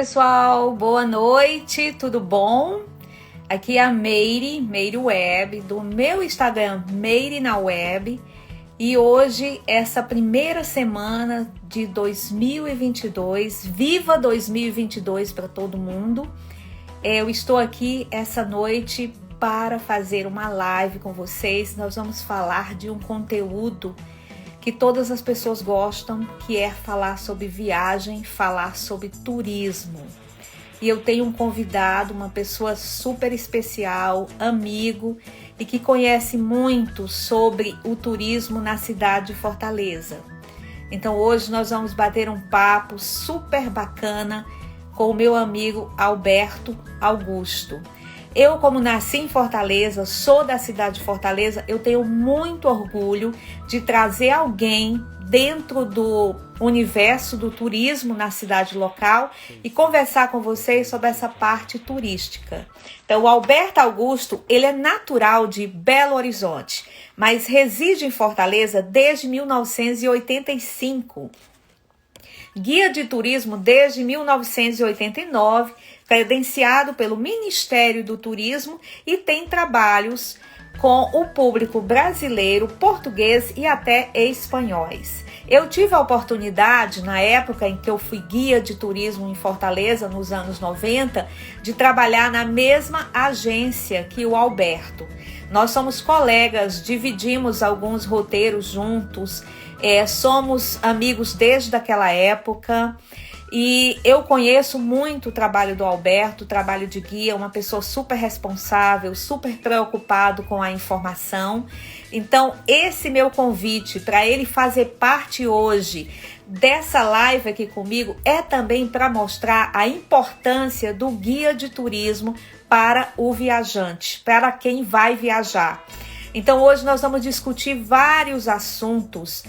Pessoal, boa noite, tudo bom? Aqui é a Meire Web, do meu Instagram Meire na Web. E hoje, essa primeira semana de 2022, viva 2022 para todo mundo. Eu estou aqui essa noite para fazer uma live com vocês. Nós vamos falar de um conteúdo que todas as pessoas gostam, que é falar sobre viagem, falar sobre turismo. E eu tenho um convidado, uma pessoa super especial, amigo, e que conhece muito sobre o turismo na cidade de Fortaleza. Então hoje nós vamos bater um papo super bacana com o meu amigo Alberto Augusto. Eu, como nasci em Fortaleza, sou da cidade de Fortaleza, eu tenho muito orgulho de trazer alguém dentro do universo do turismo na cidade local e conversar com vocês sobre essa parte turística. Então, o Alberto Augusto, ele é natural de Belo Horizonte, mas reside em Fortaleza desde 1985. Guia de turismo desde 1989, credenciado pelo Ministério do Turismo e tem trabalhos com o público brasileiro, português e até espanhóis. Eu tive a oportunidade, na época em que eu fui guia de turismo em Fortaleza, nos anos 90, de trabalhar na mesma agência que o Alberto. Nós somos colegas, dividimos alguns roteiros juntos, somos amigos desde aquela época. E eu conheço muito o trabalho do Alberto, o trabalho de guia, uma pessoa super responsável, super preocupado com a informação. Então, esse meu convite para ele fazer parte hoje dessa live aqui comigo é também para mostrar a importância do guia de turismo para o viajante, para quem vai viajar. Então hoje nós vamos discutir vários assuntos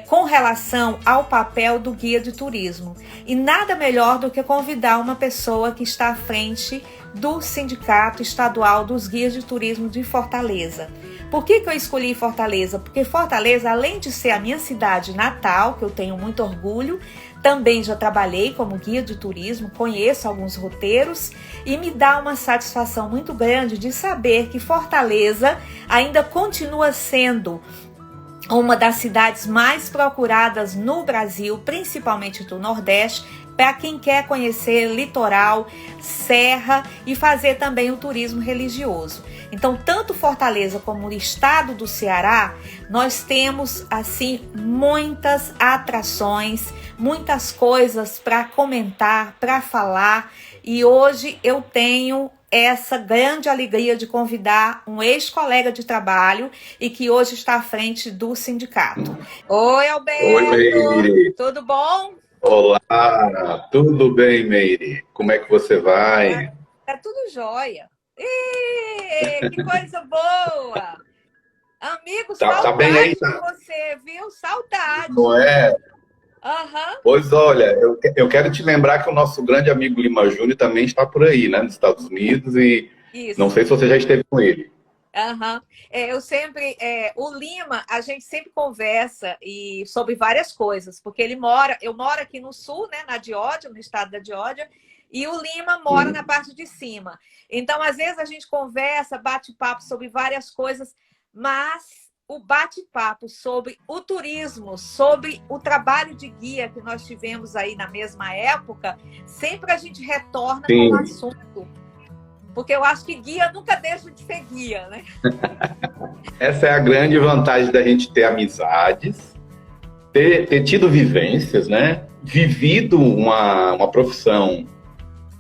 com relação ao papel do guia de turismo. E nada melhor do que convidar uma pessoa que está à frente do Sindicato Estadual dos Guias de Turismo de Fortaleza. Por que eu escolhi Fortaleza? Porque Fortaleza, além de ser a minha cidade natal, que eu tenho muito orgulho, também já trabalhei como guia de turismo, conheço alguns roteiros e me dá uma satisfação muito grande de saber que Fortaleza ainda continua sendo uma das cidades mais procuradas no Brasil, principalmente do Nordeste, para quem quer conhecer litoral, serra e fazer também o turismo religioso. Então, tanto Fortaleza como o estado do Ceará, nós temos, assim, muitas atrações, muitas coisas para comentar, para falar. E hoje eu tenho essa grande alegria de convidar um ex-colega de trabalho e que hoje está à frente do sindicato. Oi, Alberto! Oi, Meire! Tudo bom? Olá! Tudo bem, Meire? Como é que você vai? Tá tudo jóia. Ih, que coisa boa! Amigo, Tá bem saudade aí, de tá? você, viu? Saudade. Não é? Aham. Pois olha, eu quero te lembrar que o nosso grande amigo Lima Júnior também está por aí, né? Nos Estados Unidos e não Isso. sei se você já esteve com ele. Aham. Eu sempre, o Lima, a gente sempre conversa sobre várias coisas, porque eu moro aqui no sul, né, na Geórgia, no estado da Geórgia, e o Lima mora na parte de cima. Então, às vezes a gente conversa, bate papo sobre várias coisas, mas o bate-papo sobre o turismo, sobre o trabalho de guia que nós tivemos aí na mesma época, sempre a gente retorna com o assunto. Porque eu acho que guia nunca deixa de ser guia, né? Essa é a grande vantagem da gente ter amizades, ter tido vivências, né? Vivido uma profissão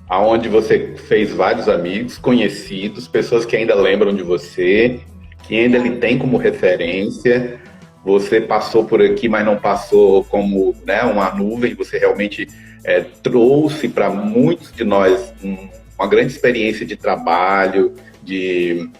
onde você fez vários amigos, conhecidos, pessoas que ainda lembram de você, que ainda lhe tem como referência. Você passou por aqui, mas não passou como, né, uma nuvem. Você realmente trouxe para muitos de nós uma grande experiência de trabalho, de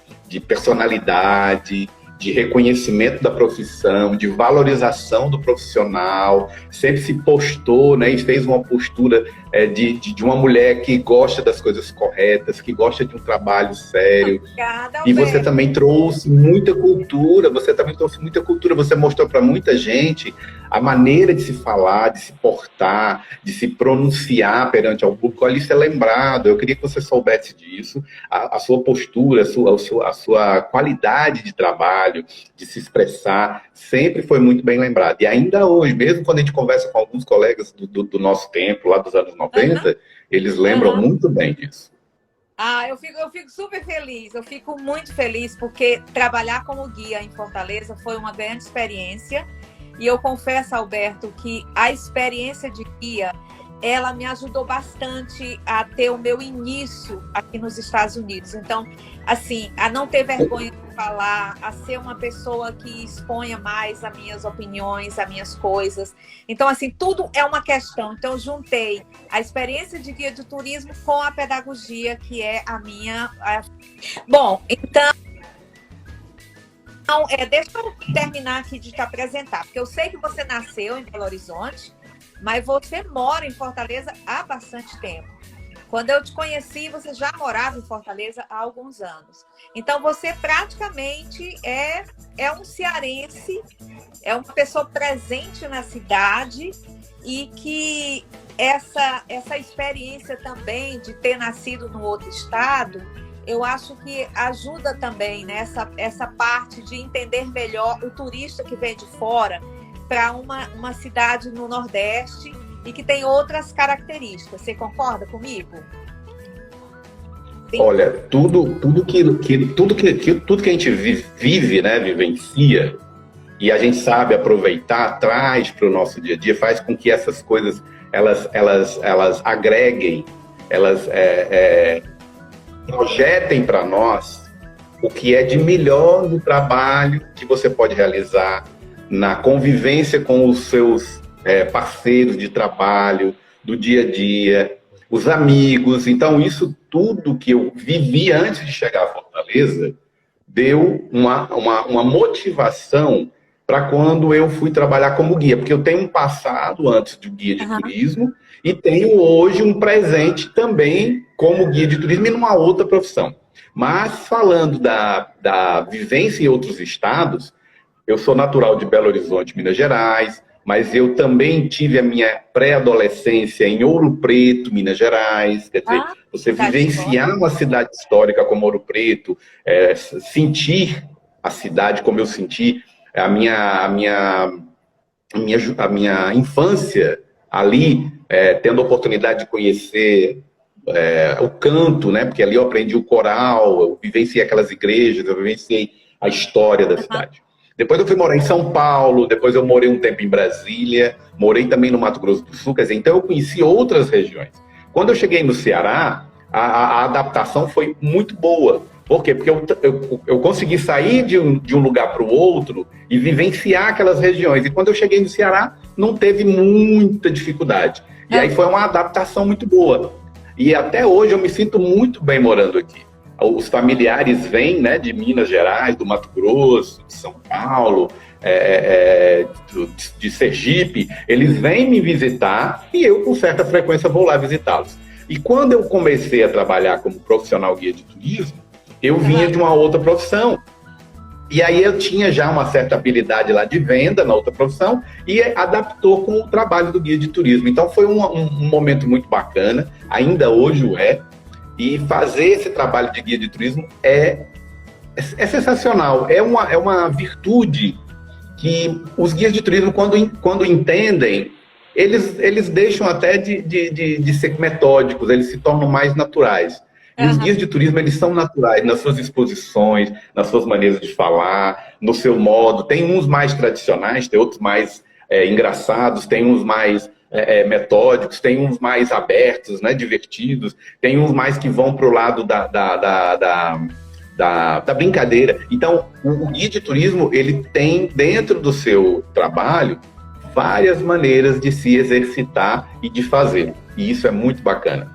personalidade, de reconhecimento da profissão, de valorização do profissional, sempre se postou, né, e fez uma postura de uma mulher que gosta das coisas corretas, que gosta de um trabalho sério. Obrigada, e você também trouxe muita cultura, você mostrou para muita gente a maneira de se falar, de se portar, de se pronunciar perante ao público. Olha, isso é lembrado, eu queria que você soubesse disso, a sua postura, a sua qualidade de trabalho, de se expressar, sempre foi muito bem lembrado. E ainda hoje, mesmo quando a gente conversa com alguns colegas do nosso tempo, lá dos anos 90, eles lembram muito bem disso. Eu fico super feliz, eu fico muito feliz, porque trabalhar como guia em Fortaleza foi uma grande experiência. E eu confesso, Alberto, que a experiência de guia, ela me ajudou bastante a ter o meu início aqui nos Estados Unidos. Então, assim, a não ter vergonha de falar, a ser uma pessoa que exponha mais as minhas opiniões, as minhas coisas. Então, assim, tudo é uma questão. Então, eu juntei a experiência de guia de turismo com a pedagogia, que é a minha... Bom, então... deixa eu terminar aqui de te apresentar, porque eu sei que você nasceu em Belo Horizonte, mas você mora em Fortaleza há bastante tempo. Quando eu te conheci, você já morava em Fortaleza há alguns anos. Então, você praticamente é um cearense, é uma pessoa presente na cidade, e que essa experiência também de ter nascido no outro estado, eu acho que ajuda também, né, essa parte de entender melhor o turista que vem de fora para uma cidade no Nordeste e que tem outras características. Você concorda comigo? Sim. Olha, tudo que a gente vive, né, vivencia, e a gente sabe aproveitar, traz para o nosso dia a dia, faz com que essas coisas elas agreguem, elas projetem para nós o que é de melhor no trabalho que você pode realizar, na convivência com os seus parceiros de trabalho, do dia a dia, os amigos. Então, isso tudo que eu vivi antes de chegar a Fortaleza deu uma motivação para quando eu fui trabalhar como guia, porque eu tenho um passado antes de guia de turismo e tenho hoje um presente também como guia de turismo e numa outra profissão. Mas falando da vivência em outros estados, eu sou natural de Belo Horizonte, Minas Gerais, mas eu também tive a minha pré-adolescência em Ouro Preto, Minas Gerais. Quer dizer, você vivenciar uma cidade histórica como Ouro Preto, sentir a cidade como eu senti, a minha infância ali, tendo a oportunidade de conhecer o canto, né? Porque ali eu aprendi o coral, eu vivenciei aquelas igrejas, eu vivenciei a história da cidade. Depois eu fui morar em São Paulo, depois eu morei um tempo em Brasília, morei também no Mato Grosso do Sul, quer dizer, então eu conheci outras regiões. Quando eu cheguei no Ceará, a adaptação foi muito boa. Por quê? Porque eu consegui sair de um lugar para o outro e vivenciar aquelas regiões. E quando eu cheguei no Ceará, não teve muita dificuldade. E aí foi uma adaptação muito boa. E até hoje eu me sinto muito bem morando aqui. Os familiares vêm, né, de Minas Gerais, do Mato Grosso, de São Paulo, de Sergipe. Eles vêm me visitar e eu, com certa frequência, vou lá visitá-los. E quando eu comecei a trabalhar como profissional guia de turismo, eu vinha de uma outra profissão. E aí eu tinha já uma certa habilidade lá de venda na outra profissão e adaptou com o trabalho do guia de turismo. Então foi um momento muito bacana, ainda hoje o é. E fazer esse trabalho de guia de turismo é sensacional. É uma virtude que os guias de turismo, quando entendem, eles deixam até de ser metódicos, eles se tornam mais naturais. E os guias de turismo, eles são naturais nas suas exposições, nas suas maneiras de falar, no seu modo. Tem uns mais tradicionais, tem outros mais engraçados, tem uns mais metódicos, tem uns mais abertos, né, divertidos, tem uns mais que vão para o lado da brincadeira. Então, o guia de turismo, ele tem dentro do seu trabalho várias maneiras de se exercitar e de fazer. E isso é muito bacana.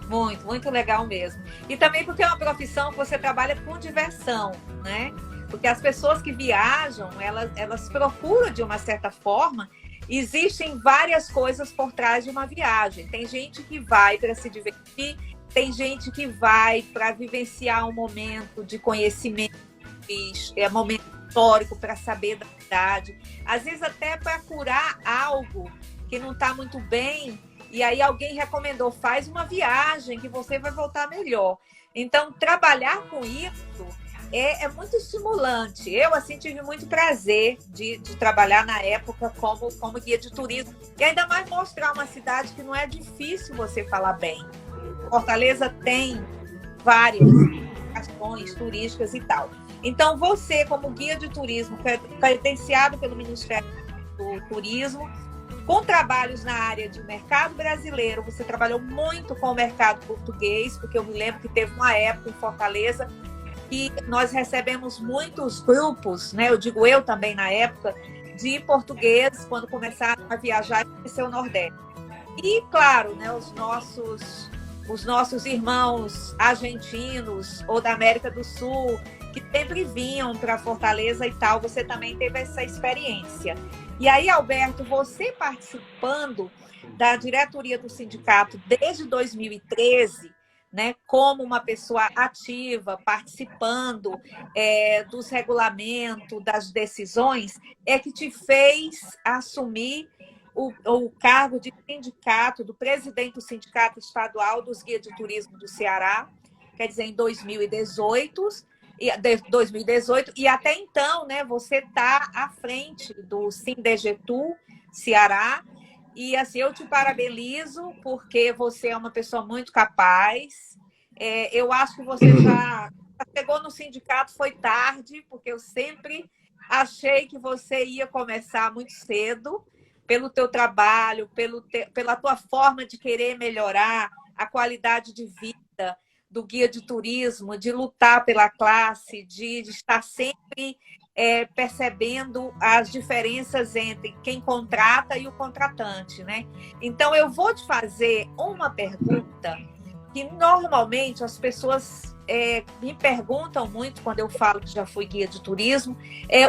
Muito, muito legal mesmo. E também porque é uma profissão que você trabalha com diversão, né? Porque as pessoas que viajam, elas procuram de uma certa forma. Existem várias coisas por trás de uma viagem. Tem gente que vai para se divertir, tem gente que vai para vivenciar um momento de conhecimento, momento histórico, para saber da cidade. Às vezes até para curar algo que não está muito bem, e aí alguém recomendou, faz uma viagem que você vai voltar melhor. Então, trabalhar com isso é muito estimulante. Eu, assim, tive muito prazer de trabalhar na época como guia de turismo. E ainda mais mostrar uma cidade que não é difícil você falar bem. Fortaleza tem várias atrações turísticas e tal. Então, você, como guia de turismo, credenciado pelo Ministério do Turismo, com trabalhos na área de mercado brasileiro, você trabalhou muito com o mercado português, porque eu me lembro que teve uma época em Fortaleza que nós recebemos muitos grupos, né? Eu digo eu também na época, de portugueses, quando começaram a viajar e conhecer o Nordeste. E, claro, né, os nossos irmãos argentinos ou da América do Sul, que sempre vinham para Fortaleza e tal, você também teve essa experiência. E aí, Alberto, você participando da diretoria do sindicato desde 2013, né, como uma pessoa ativa, participando dos regulamentos, das decisões, é que te fez assumir o cargo de sindicato, do presidente do Sindicato Estadual dos Guias de Turismo do Ceará, quer dizer, em 2018, e até então, né, você está à frente do Sindegetu Ceará. E assim, eu te parabenizo, porque você é uma pessoa muito capaz. Eu acho que você já chegou no sindicato, foi tarde, porque eu sempre achei que você ia começar muito cedo, pelo teu trabalho, pela tua forma de querer melhorar a qualidade de vida do guia de turismo, de lutar pela classe, de estar sempre percebendo as diferenças entre quem contrata e o contratante, né? Então, eu vou te fazer uma pergunta que normalmente as pessoas me perguntam muito quando eu falo que já fui guia de turismo,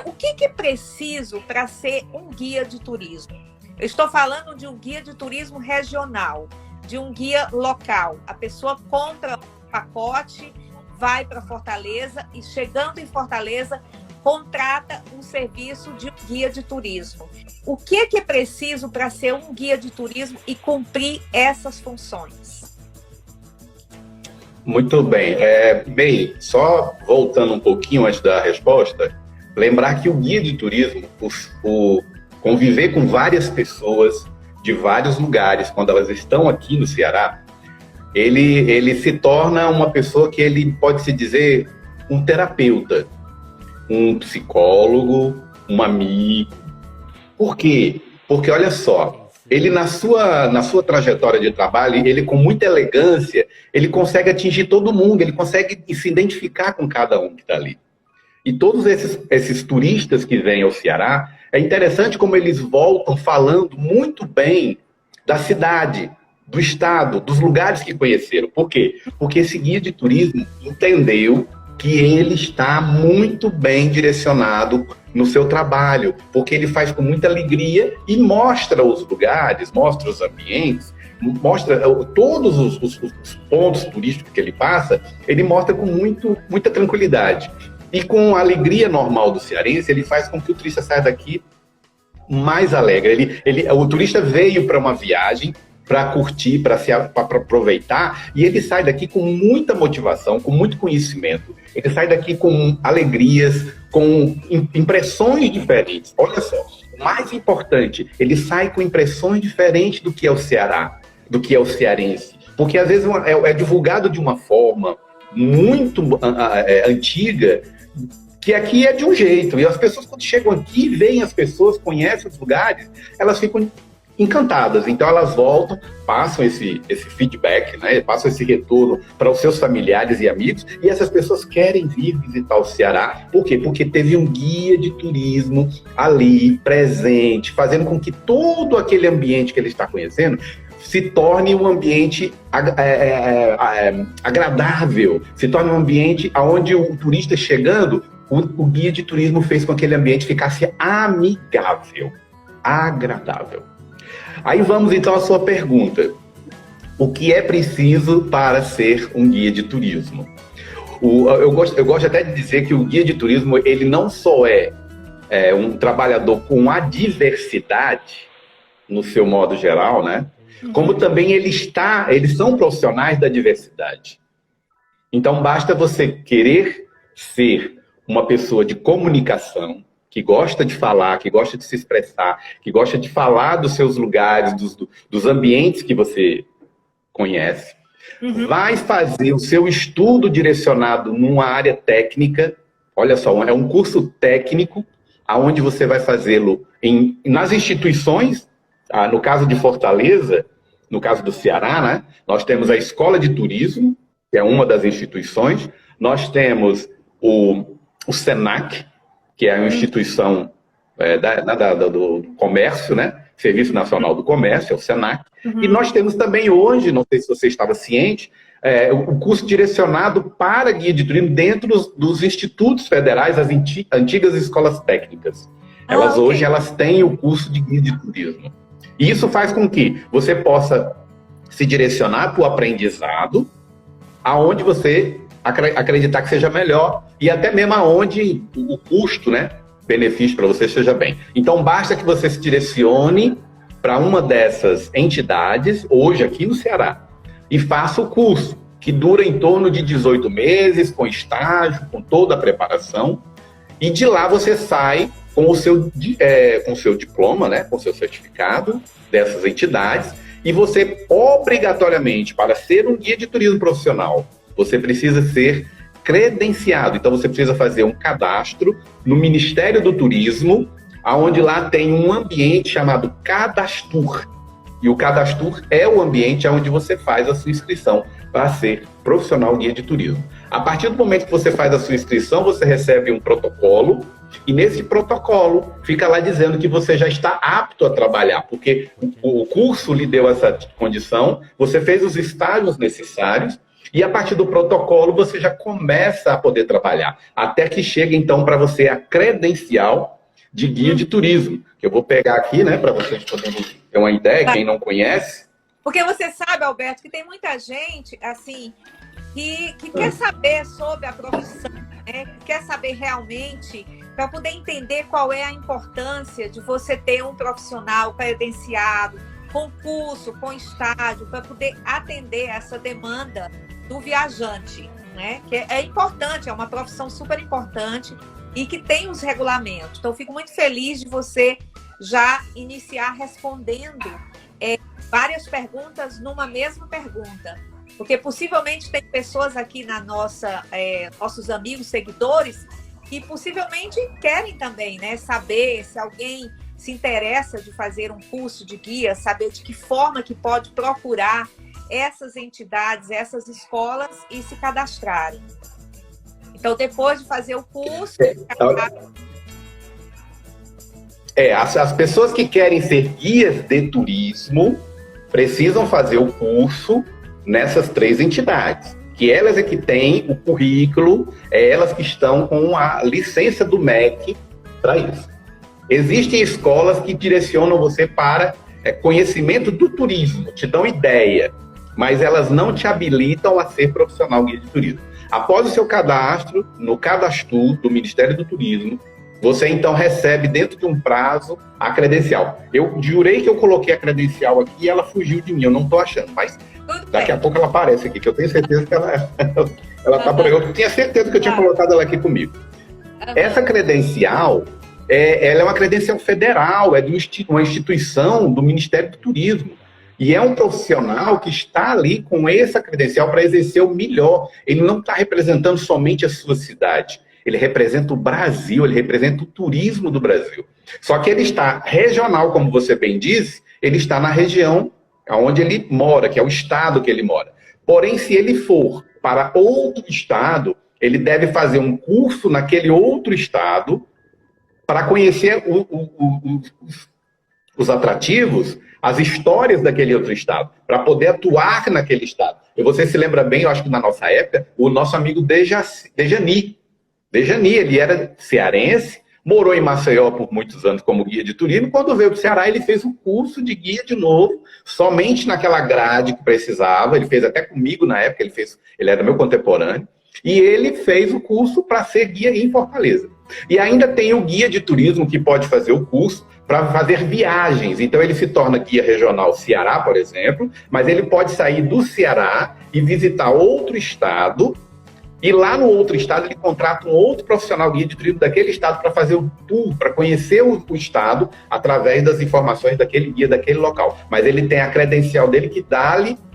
o que é preciso para ser um guia de turismo? Eu estou falando de um guia de turismo regional, de um guia local. A pessoa compra um pacote, vai para Fortaleza e, chegando em Fortaleza, contrata um serviço de guia de turismo. O que é preciso para ser um guia de turismo e cumprir essas funções? Muito bem. Bem, só voltando um pouquinho antes da resposta, lembrar que o guia de turismo, o conviver com várias pessoas de vários lugares, quando elas estão aqui no Ceará, ele se torna uma pessoa que ele pode se dizer um terapeuta, um psicólogo, um amigo. Por quê? Porque, olha só, ele na sua trajetória de trabalho, ele com muita elegância, ele consegue atingir todo mundo, ele consegue se identificar com cada um que está ali. E todos esses turistas que vêm ao Ceará, é interessante como eles voltam falando muito bem da cidade, do estado, dos lugares que conheceram. Por quê? Porque esse guia de turismo entendeu que ele está muito bem direcionado no seu trabalho, porque ele faz com muita alegria e mostra os lugares, mostra os ambientes, mostra todos os pontos turísticos que ele passa, ele mostra com muita tranquilidade. E com a alegria normal do cearense, ele faz com que o turista saia daqui mais alegre. O turista veio para uma viagem, para curtir, para aproveitar, e ele sai daqui com muita motivação, com muito conhecimento. Ele sai daqui com alegrias, com impressões diferentes. Olha só, o mais importante, ele sai com impressões diferentes do que é o Ceará, do que é o cearense. Porque às vezes é divulgado de uma forma muito antiga, que aqui é de um jeito. E as pessoas, quando chegam aqui, veem as pessoas, conhecem os lugares, elas ficam encantadas. Então elas voltam, passam esse feedback, né? Passam esse retorno para os seus familiares e amigos, e essas pessoas querem vir visitar o Ceará. Por quê? Porque teve um guia de turismo ali, presente, fazendo com que todo aquele ambiente que ele está conhecendo se torne um ambiente agradável, se torne um ambiente onde o turista chegando o guia de turismo fez com que aquele ambiente ficasse amigável, agradável. Aí vamos então à sua pergunta. O que é preciso para ser um guia de turismo? Eu gosto até de dizer que o guia de turismo, ele não só é um trabalhador com a diversidade, no seu modo geral, né? Como também eles são profissionais da diversidade. Então, basta você querer ser uma pessoa de comunicação, que gosta de falar, que gosta de se expressar, que gosta de falar dos seus lugares, dos ambientes que você conhece, vai fazer o seu estudo direcionado numa área técnica. Olha só, é um curso técnico, onde você vai fazê-lo nas instituições. No caso de Fortaleza, no caso do Ceará, né, nós temos a Escola de Turismo, que é uma das instituições. Nós temos o SENAC, que é uma instituição do comércio, né? Serviço Nacional do Comércio, é o SENAC. E nós temos também hoje, não sei se você estava ciente, o curso direcionado para guia de turismo dentro dos institutos federais, as antigas escolas técnicas. Hoje elas têm o curso de guia de turismo. E isso faz com que você possa se direcionar para o aprendizado, aonde você acreditar que seja melhor, e até mesmo aonde o custo, né, benefício para você seja bem. Então, basta que você se direcione para uma dessas entidades, hoje aqui no Ceará, e faça o curso, que dura em torno de 18 meses, com estágio, com toda a preparação, e de lá você sai com o seu diploma, né, com o seu certificado dessas entidades, e você, obrigatoriamente, para ser um guia de turismo profissional, você precisa ser credenciado. Então, você precisa fazer um cadastro no Ministério do Turismo, onde lá tem um ambiente chamado Cadastur. E o Cadastur é o ambiente onde você faz a sua inscrição para ser profissional guia de turismo. A partir do momento que você faz a sua inscrição, você recebe um protocolo, e nesse protocolo fica lá dizendo que você já está apto a trabalhar, porque o curso lhe deu essa condição, você fez os estágios necessários, e a partir do protocolo você já começa a poder trabalhar, até que chega então para você a credencial de guia de turismo, que eu vou pegar aqui, né, para vocês poderem ter uma ideia, quem não conhece. Porque você sabe, Alberto, que tem muita gente, assim, que quer saber sobre a profissão, né? Que quer saber realmente, para poder entender qual é a importância de você ter um profissional credenciado, com curso, com estágio, para poder atender essa demanda do viajante, né? Que é importante, é uma profissão super importante e que tem os regulamentos. Então, eu fico muito feliz de você já iniciar respondendo várias perguntas numa mesma pergunta. Porque possivelmente tem pessoas aqui na nossos amigos, seguidores, que possivelmente querem também, né, saber se alguém se interessa de fazer um curso de guia, saber de que forma que pode procurar essas entidades, essas escolas e se cadastrarem. Então, depois de fazer o curso... As pessoas que querem ser guias de turismo precisam fazer o curso nessas 3 entidades, que elas é que têm o currículo, elas que estão com a licença do MEC para isso. Existem escolas que direcionam você para conhecimento do turismo, te dão ideia, mas elas não te habilitam a ser profissional guia de turismo. Após o seu cadastro, no Cadastur do Ministério do Turismo, você então recebe dentro de um prazo a credencial. Eu jurei que eu coloquei a credencial aqui e ela fugiu de mim, eu não estou achando, mas daqui a pouco ela aparece aqui, que eu tenho certeza que ela está por aí. Eu tinha certeza que eu tinha colocado ela aqui comigo. Essa credencial, ela é uma credencial federal, é de uma instituição do Ministério do Turismo. E é um profissional que está ali com essa credencial para exercer o melhor. Ele não está representando somente a sua cidade. Ele representa o Brasil, ele representa o turismo do Brasil. Só que ele está regional, como você bem disse, ele está na região onde ele mora, que é o estado que ele mora. Porém, se ele for para outro estado, ele deve fazer um curso naquele outro estado para conhecer os atrativos, as histórias daquele outro estado, para poder atuar naquele estado. E você se lembra bem, eu acho que na nossa época, o nosso amigo Dejani Dejani, ele era cearense, morou em Maceió por muitos anos como guia de turismo. Quando veio para o Ceará, ele fez o curso de guia de novo, somente naquela grade que precisava. Ele fez até comigo na época, ele era meu contemporâneo. E ele fez o curso para ser guia em Fortaleza. E ainda tem o guia de turismo que pode fazer o curso para fazer viagens. Então ele se torna guia regional Ceará, por exemplo, mas ele pode sair do Ceará e visitar outro estado. E lá no outro estado, ele contrata um outro profissional guia de turismo daquele estado para fazer o tour, para conhecer o estado através das informações daquele guia, daquele local. Mas ele tem a credencial dele que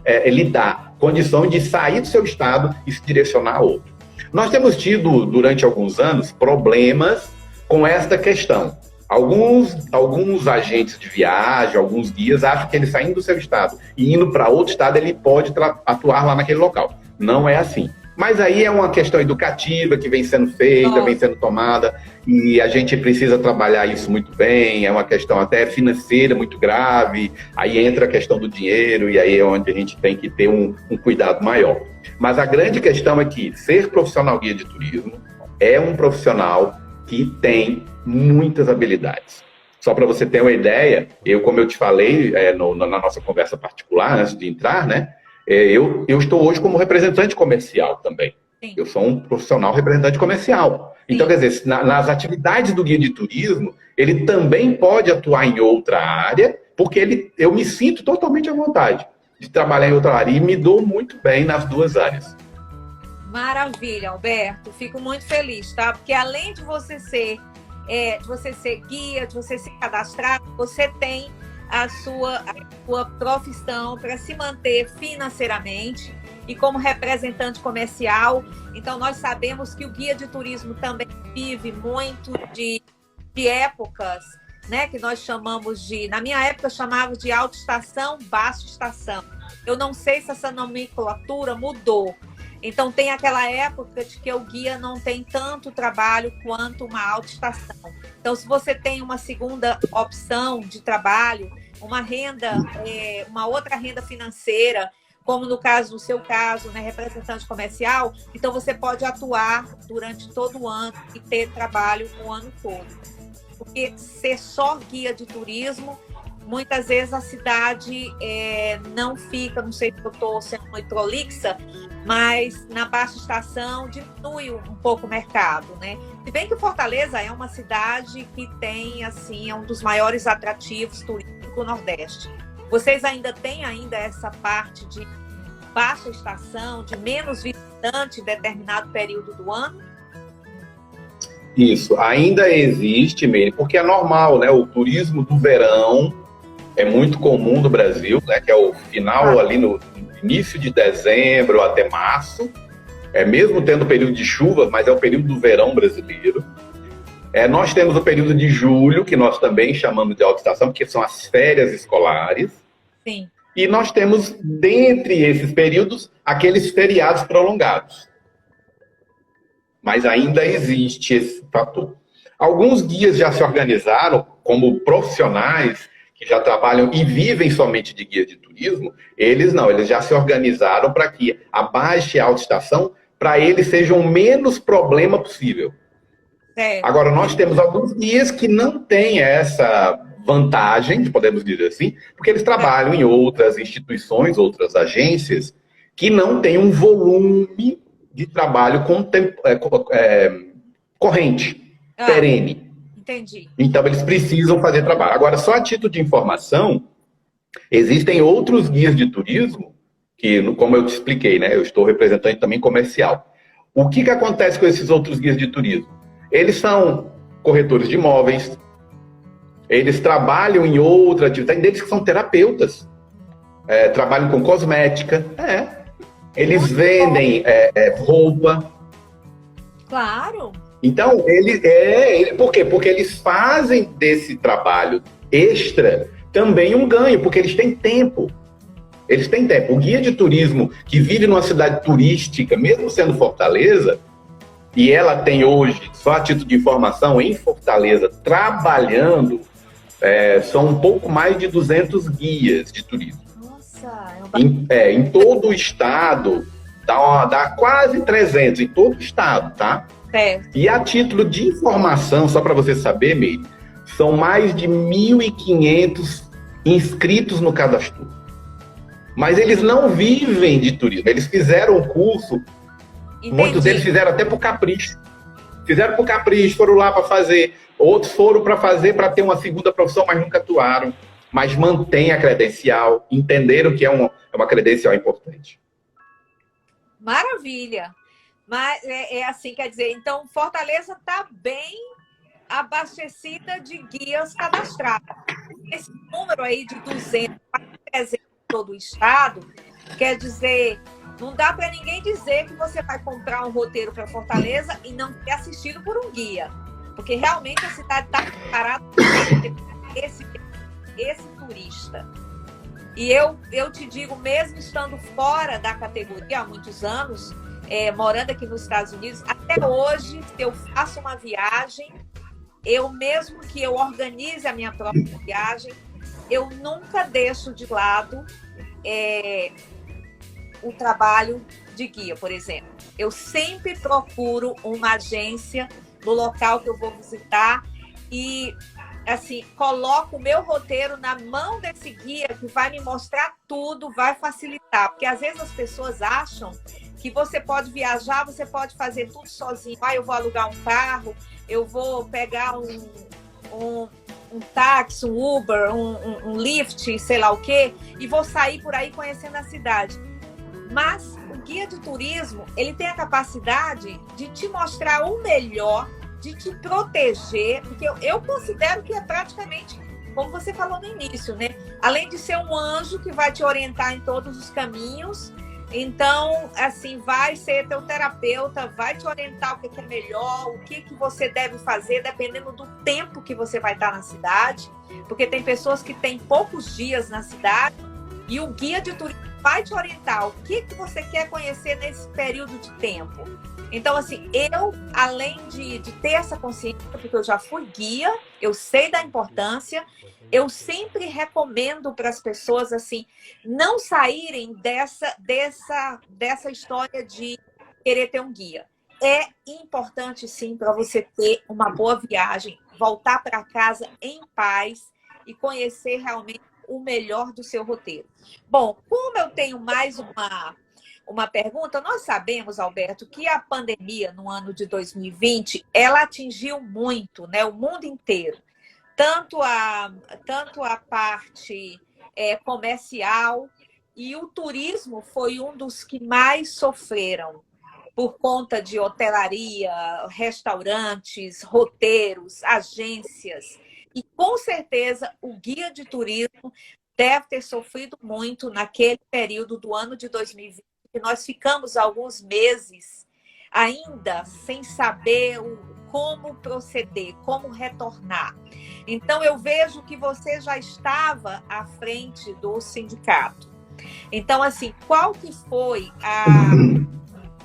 ele dá condição de sair do seu estado e se direcionar a outro. Nós temos tido, durante alguns anos, problemas com esta questão. Alguns agentes de viagem, alguns guias, acham que ele saindo do seu estado e indo para outro estado, ele pode atuar lá naquele local. Não é assim. Mas aí é uma questão educativa que vem sendo feita, vem sendo tomada, e a gente precisa trabalhar isso muito bem, é uma questão até financeira muito grave, aí entra a questão do dinheiro, e aí é onde a gente tem que ter um cuidado maior. Mas a grande questão é que ser profissional guia de turismo é um profissional que tem muitas habilidades. Só para você ter uma ideia, como eu te falei na nossa conversa particular, antes de entrar, né? Eu estou hoje como representante comercial também. Sim. Eu sou um profissional representante comercial. Sim. Então, quer dizer, nas atividades do guia de turismo, ele também pode atuar em outra área, porque eu me sinto totalmente à vontade de trabalhar em outra área e me dou muito bem nas duas áreas. Maravilha, Alberto. Fico muito feliz, tá? Porque além de você ser guia, de você ser cadastrado, você tem a sua profissão para se manter financeiramente e como representante comercial. Então, nós sabemos que o guia de turismo também vive muito de épocas, né, que nós chamamos na minha época, eu chamava de alta estação, baixa estação. Eu não sei se essa nomenclatura mudou. Então, tem aquela época de que o guia não tem tanto trabalho quanto uma alta estação. Então, se você tem uma segunda opção de trabalho, uma renda, uma outra renda financeira, como no seu caso, né, representante comercial, então você pode atuar durante todo o ano e ter trabalho o ano todo. Porque ser só guia de turismo, muitas vezes a cidade não fica, não sei se eu estou sendo muito prolixa, mas na baixa estação diminui um pouco o mercado, né? Se bem que Fortaleza é uma cidade que tem, assim, um dos maiores atrativos turísticos do Nordeste. Vocês ainda têm essa parte de baixa estação, de menos visitante em determinado período do ano? Isso, ainda existe mesmo, porque é normal, né? O turismo do verão é muito comum no Brasil, né? Que é o final ali no início de dezembro até março, mesmo tendo período de chuva, mas é o período do verão brasileiro. Nós temos o período de julho, que nós também chamamos de alta estação, porque são as férias escolares. Sim. E nós temos, dentre esses períodos, aqueles feriados prolongados. Mas ainda existe esse fator. Alguns guias já se organizaram como profissionais que já trabalham e vivem somente de guia de turismo. Eles não, eles já se organizaram para que a baixa e a alta estação, para eles, seja o menos problema possível. Agora, nós temos alguns guias que não têm essa vantagem, podemos dizer assim, porque eles trabalham em outras instituições, outras agências, que não têm um volume de trabalho corrente, perene. Entendi. Então, eles precisam fazer trabalho. Agora, só a título de informação, existem outros guias de turismo, que, como eu te expliquei, né, eu estou representante também comercial. O que acontece com esses outros guias de turismo? Eles são corretores de imóveis, eles trabalham em outra atividade, eles que são terapeutas, trabalham com cosmética, eles vendem roupa. Claro. Então, por quê? Porque eles fazem desse trabalho extra também um ganho, porque eles têm tempo. Eles têm tempo. O guia de turismo que vive numa cidade turística, mesmo sendo Fortaleza, e ela tem hoje, só a título de informação, em Fortaleza, trabalhando, são um pouco mais de 200 guias de turismo. Nossa! Em todo o estado, dá quase 300, em todo o estado, tá? Certo. E a título de informação, só para você saber, Meire, são mais de 1.500 inscritos no cadastro. Mas eles não vivem de turismo. Eles fizeram o curso, Entendi. Muitos deles fizeram até por capricho. Fizeram por capricho, foram lá para fazer. Outros foram para fazer para ter uma segunda profissão, mas nunca atuaram. Mas mantém a credencial, entenderam que é uma credencial importante. Maravilha. Mas é assim, quer dizer, então Fortaleza está bem abastecida de guias cadastrados. Esse número aí de 200 em todo o estado, quer dizer, não dá para ninguém dizer que você vai comprar um roteiro para Fortaleza e não ter assistido por um guia. Porque realmente a cidade está preparada para esse turista. E eu te digo, mesmo estando fora da categoria há muitos anos, morando aqui nos Estados Unidos, até hoje, se eu faço uma viagem, mesmo que eu organize a minha própria viagem, eu nunca deixo de lado o trabalho de guia, por exemplo. Eu sempre procuro uma agência no local que eu vou visitar e, assim, coloco o meu roteiro na mão desse guia que vai me mostrar tudo, vai facilitar. Porque, às vezes, as pessoas acham que você pode viajar, você pode fazer tudo sozinho. Eu vou alugar um carro, eu vou pegar um táxi, um Uber, um Lyft, sei lá o quê, e vou sair por aí conhecendo a cidade. Mas o guia de turismo, ele tem a capacidade de te mostrar o melhor, de te proteger, porque eu considero que é praticamente, como você falou no início, né? Além de ser um anjo que vai te orientar em todos os caminhos, então, assim, vai ser teu terapeuta, vai te orientar o que é melhor, o que você deve fazer, dependendo do tempo que você vai estar na cidade, porque tem pessoas que têm poucos dias na cidade e o guia de turismo vai te orientar o que você quer conhecer nesse período de tempo. Então, assim, eu, além de ter essa consciência, porque eu já fui guia, eu sei da importância, eu sempre recomendo para as pessoas, assim, não saírem dessa história de querer ter um guia. É importante, sim, para você ter uma boa viagem, voltar para casa em paz e conhecer realmente o melhor do seu roteiro. Bom, como eu tenho mais uma pergunta, nós sabemos, Alberto, que a pandemia no ano de 2020, ela atingiu muito, né, o mundo inteiro. Tanto a parte comercial e o turismo foi um dos que mais sofreram por conta de hotelaria, restaurantes, roteiros, agências. E, com certeza, o guia de turismo deve ter sofrido muito naquele período do ano de 2020, que nós ficamos alguns meses ainda sem saber como proceder, como retornar. Então, eu vejo que você já estava à frente do sindicato. Então, assim, qual que foi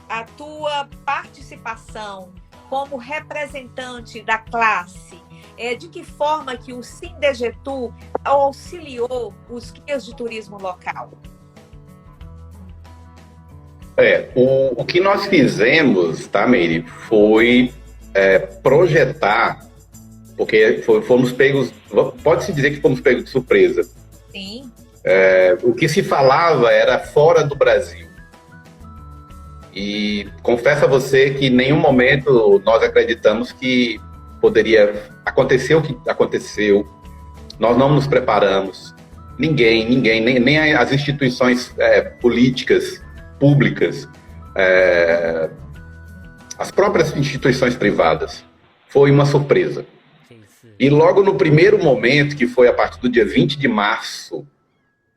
a tua participação como representante da classe? De que forma que o Sindegetu auxiliou os guias de turismo local? O que nós fizemos, tá, Meire, foi projetar, porque fomos pegos, pode-se dizer que fomos pegos de surpresa. Sim. O que se falava era fora do Brasil. E confesso a você que em nenhum momento nós acreditamos que poderia acontecer o que aconteceu. Nós não nos preparamos. Ninguém, nem as instituições políticas, públicas, as próprias instituições privadas. Foi uma surpresa. E logo no primeiro momento, que foi a partir do dia 20 de março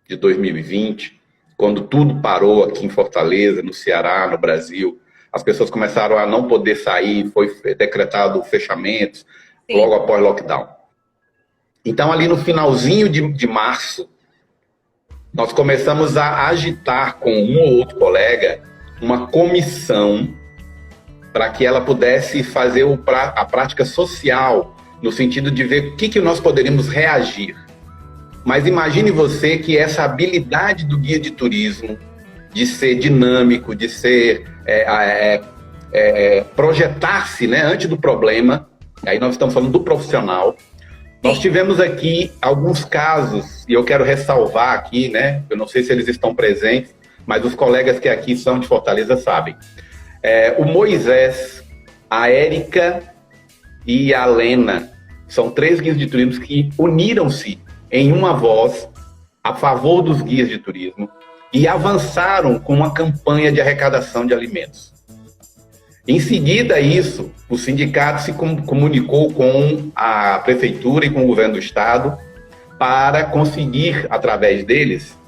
de 2020, quando tudo parou aqui em Fortaleza, no Ceará, no Brasil, as pessoas começaram a não poder sair, foi decretado fechamentos, logo após lockdown. Então, ali no finalzinho de março, nós começamos a agitar com um ou outro colega uma comissão para que ela pudesse fazer a prática social, no sentido de ver o que nós poderíamos reagir. Mas imagine você que essa habilidade do guia de turismo, de ser dinâmico, de ser projetar-se, né, antes do problema. Aí nós estamos falando do profissional. Nós tivemos aqui alguns casos, e eu quero ressalvar aqui, né, eu não sei se eles estão presentes, mas os colegas que aqui são de Fortaleza sabem. O Moisés, a Érica e a Lena são 3 guias de turismo que uniram-se em uma voz a favor dos guias de turismo e avançaram com uma campanha de arrecadação de alimentos. Em seguida a isso, o sindicato se comunicou com a prefeitura e com o governo do estado para conseguir, através deles,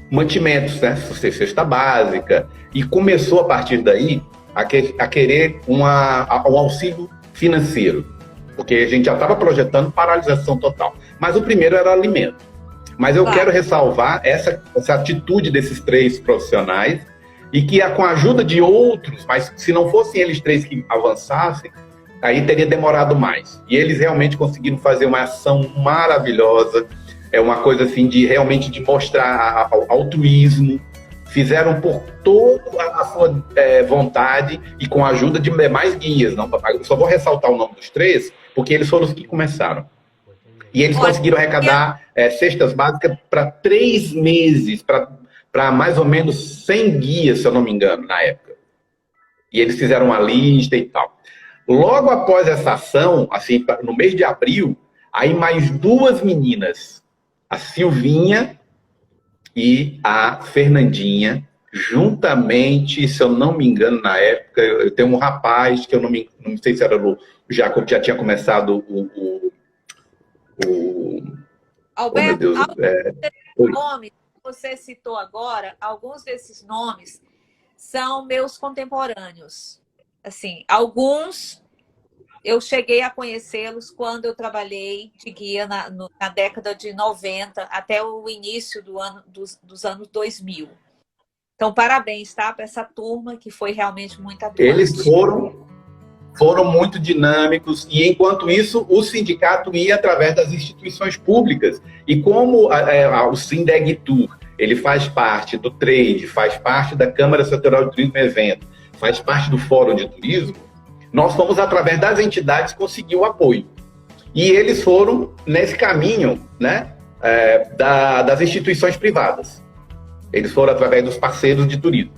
mantimentos, né, cesta básica, e começou a partir daí a querer um auxílio financeiro, porque a gente já estava projetando paralisação total. Mas o primeiro era alimento. Mas eu quero ressalvar essa atitude desses 3 profissionais, e que com a ajuda de outros, mas se não fossem eles 3 que avançassem, aí teria demorado mais. E eles realmente conseguiram fazer uma ação maravilhosa, uma coisa assim de realmente de mostrar altruísmo, fizeram por toda a sua vontade e com a ajuda de mais guias. Não, eu só vou ressaltar o nome dos 3, porque eles foram os que começaram. E eles conseguiram arrecadar cestas básicas para 3 meses, para mais ou menos 100 guias, se eu não me engano, na época. E eles fizeram uma lista e tal. Logo após essa ação, assim, no mês de abril, aí mais 2 meninas, a Silvinha e a Fernandinha, juntamente, se eu não me engano, na época, eu tenho um rapaz que eu não sei se era o Jacob, já tinha começado Alberto, nomes que você citou agora, alguns desses nomes são meus contemporâneos. Assim, alguns eu cheguei a conhecê-los quando eu trabalhei de guia na década de 90 até o início dos anos 2000. Então, parabéns, tá? Para essa turma que foi realmente muito atuante. Eles foram muito dinâmicos, e enquanto isso o sindicato ia através das instituições públicas. E como o Sindegtur, ele faz parte do trade, faz parte da Câmara Setorial de Turismo e Evento, faz parte do Fórum de Turismo, nós fomos através das entidades conseguir o apoio. E eles foram nesse caminho, né, das instituições privadas. Eles foram através dos parceiros de turismo.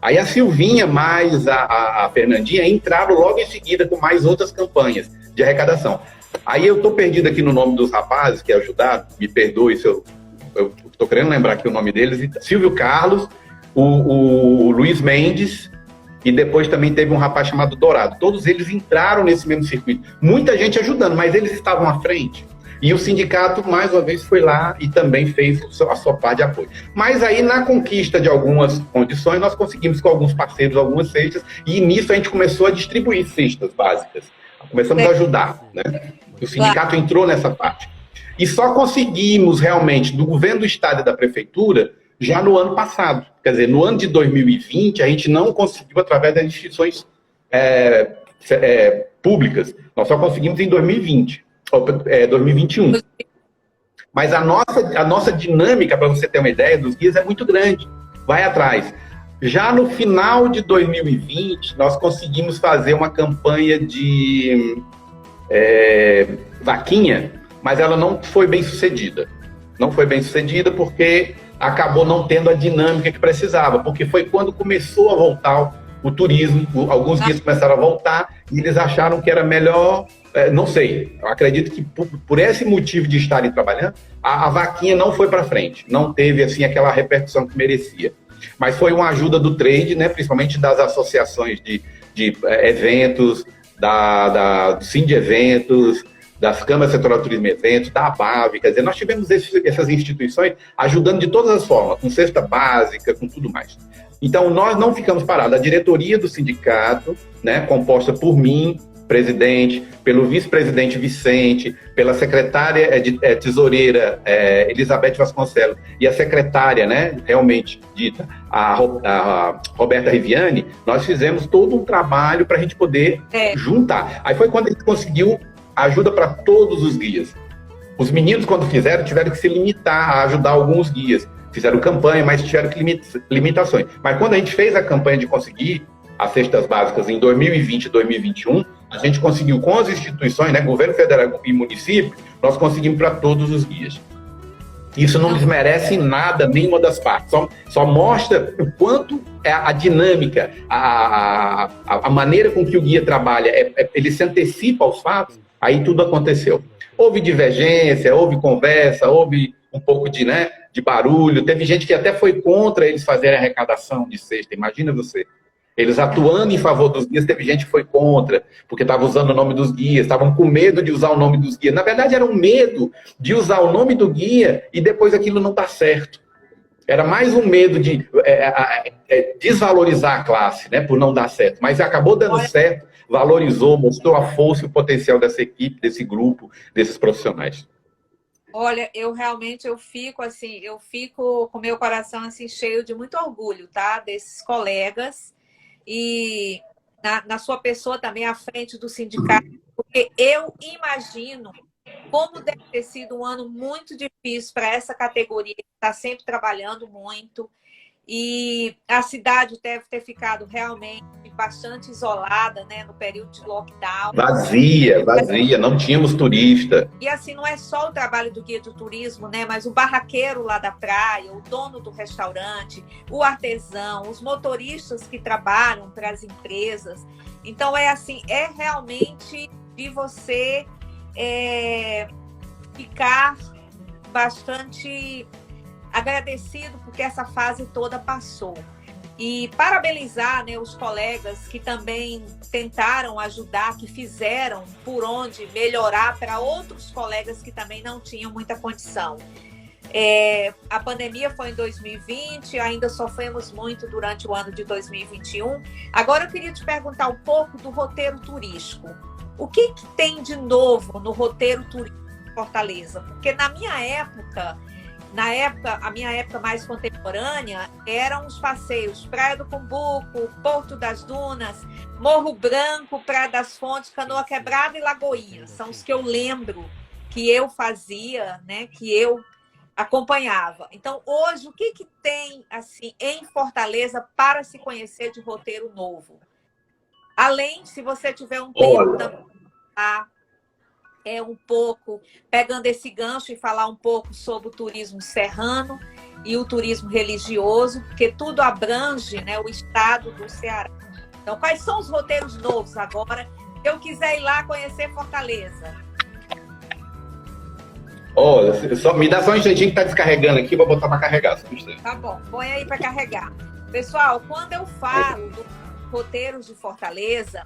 Aí a Silvinha mais a Fernandinha entraram logo em seguida com mais outras campanhas de arrecadação. Aí eu estou perdido aqui no nome dos rapazes que ajudaram, me perdoe se eu estou querendo lembrar aqui o nome deles, Silvio Carlos, o Luiz Mendes, e depois também teve um rapaz chamado Dourado. Todos eles entraram nesse mesmo circuito. Muita gente ajudando, mas eles estavam à frente. E o sindicato, mais uma vez, foi lá e também fez a sua parte de apoio. Mas aí, na conquista de algumas condições, nós conseguimos com alguns parceiros algumas cestas, e nisso a gente começou a distribuir cestas básicas. Começamos a ajudar, né? O sindicato entrou nessa parte. E só conseguimos, realmente, do governo do estado e da prefeitura, já no ano passado. Quer dizer, no ano de 2020, a gente não conseguiu através das instituições públicas. Nós só conseguimos em 2020. 2021. Mas a nossa dinâmica, para você ter uma ideia, dos guias é muito grande. Vai atrás. Já no final de 2020, nós conseguimos fazer uma campanha de vaquinha, mas ela não foi bem sucedida. Não foi bem sucedida porque acabou não tendo a dinâmica que precisava, porque foi quando começou a voltar o turismo, alguns guias começaram a voltar e eles acharam que era melhor, não sei, eu acredito que por esse motivo de estarem trabalhando, a vaquinha não foi para frente, não teve assim aquela repercussão que merecia. Mas foi uma ajuda do trade, né, principalmente das associações de eventos, do Sind Eventos, das câmaras setorial de turismo e eventos, da ABAV, quer dizer, nós tivemos essas instituições ajudando de todas as formas, com cesta básica, com tudo mais. Então, nós não ficamos parados. A diretoria do sindicato, né, composta por mim, presidente, pelo vice-presidente Vicente, pela secretária tesoureira Elizabeth Vasconcelos e a secretária, né, realmente dita, a Roberta Riviani, nós fizemos todo um trabalho para a gente poder juntar. Aí foi quando a gente conseguiu ajuda para todos os guias. Os meninos, quando tiveram que se limitar a ajudar alguns guias. Fizeram campanha, mas tiveram limitações. Mas quando a gente fez a campanha de conseguir as cestas básicas em 2020 e 2021, a gente conseguiu com as instituições, né, governo federal e município, nós conseguimos para todos os guias. Isso não desmerece em nada nenhuma das partes, só mostra o quanto a dinâmica, a maneira com que o guia trabalha, ele se antecipa aos fatos, aí tudo aconteceu. Houve divergência, houve conversa, houve um pouco de barulho, teve gente que até foi contra eles fazerem arrecadação de cesta, imagina você. Eles atuando em favor dos guias, teve gente que foi contra, porque estava usando o nome dos guias, estavam com medo de usar o nome dos guias. Na verdade, era um medo de usar o nome do guia e depois aquilo não dar certo. Era mais um medo de desvalorizar a classe, né, por não dar certo. Mas acabou dando certo, valorizou, mostrou a força e o potencial dessa equipe, desse grupo, desses profissionais. Olha, eu fico com meu coração assim cheio de muito orgulho, tá? Desses colegas e na sua pessoa também à frente do sindicato, porque eu imagino como deve ter sido um ano muito difícil para essa categoria que está sempre trabalhando muito. E a cidade deve ter ficado realmente bastante isolada, né, no período de lockdown. Vazia, não tínhamos turista. E assim, não é só o trabalho do guia de turismo, né, mas o barraqueiro lá da praia, o dono do restaurante, o artesão, os motoristas que trabalham para as empresas. Então, é realmente de você ficar bastante agradecido porque essa fase toda passou. E parabenizar, né, os colegas que também tentaram ajudar, que fizeram por onde melhorar para outros colegas que também não tinham muita condição. A pandemia foi em 2020, ainda sofremos muito durante o ano de 2021. Agora eu queria te perguntar um pouco do roteiro turístico. O que tem de novo no roteiro turístico de Fortaleza? Porque a minha época mais contemporânea, eram os passeios Praia do Cumbuco, Porto das Dunas, Morro Branco, Praia das Fontes, Canoa Quebrada e Lagoinha. São os que eu lembro que eu fazia, né, que eu acompanhava. Então, hoje, o que tem assim em Fortaleza para se conhecer de roteiro novo? Além, se você tiver um tempo também, um pouco, pegando esse gancho e falar um pouco sobre o turismo serrano e o turismo religioso, porque tudo abrange, né, o estado do Ceará. Então, quais são os roteiros novos agora, se eu quiser ir lá conhecer Fortaleza? Me dá só um instantinho que tá descarregando aqui, vou botar para carregar. Tá bom, põe aí para carregar. Pessoal, quando eu falo dos roteiros de Fortaleza,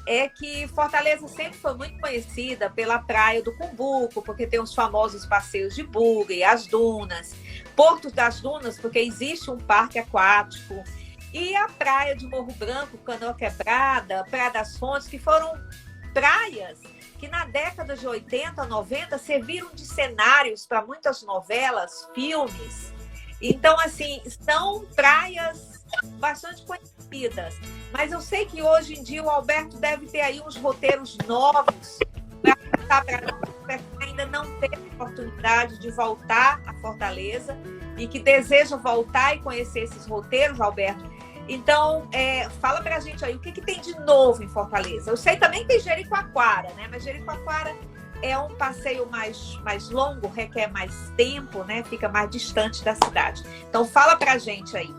é que Fortaleza sempre foi muito conhecida pela Praia do Cumbuco, porque tem os famosos passeios de buggy e as dunas. Porto das Dunas, porque existe um parque aquático. E a praia de Morro Branco, Canoa Quebrada, Praia das Fontes, que foram praias que na década de 80, 90 serviram de cenários para muitas novelas, filmes. Então, assim, são praias bastante conhecidas. Mas eu sei que hoje em dia o Alberto deve ter aí uns roteiros novos para quem ainda não teve oportunidade de voltar a Fortaleza e que deseja voltar e conhecer esses roteiros, Alberto. Então, fala pra gente aí, o que tem de novo em Fortaleza? Eu sei também que tem Jericoacoara, né? Mas Jericoacoara é um passeio mais longo, requer mais tempo, né? Fica mais distante da cidade. Então, fala pra gente aí.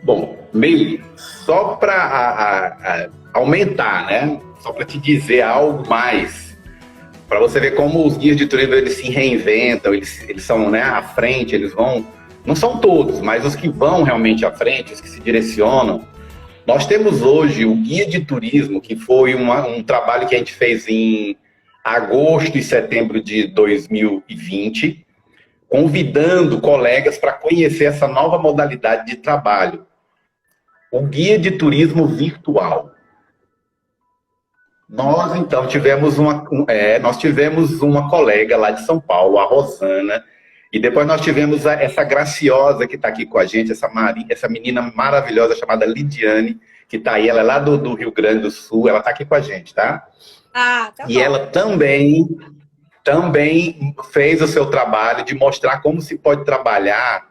Bom, Meire, só para aumentar, né? Só para te dizer algo mais, para você ver como os guias de turismo eles se reinventam, eles são, né, à frente, eles vão, não são todos, mas os que vão realmente à frente, os que se direcionam. Nós temos hoje o guia de turismo, que foi um trabalho que a gente fez em agosto e setembro de 2020, convidando colegas para conhecer essa nova modalidade de trabalho. O guia de turismo virtual. Nós, então, tivemos uma colega lá de São Paulo, a Rosana, e depois nós tivemos essa graciosa que está aqui com a gente, essa menina maravilhosa chamada Lidiane, que está aí, ela é lá do Rio Grande do Sul, ela está aqui com a gente, tá? Tá e bom. Ela também fez o seu trabalho de mostrar como se pode trabalhar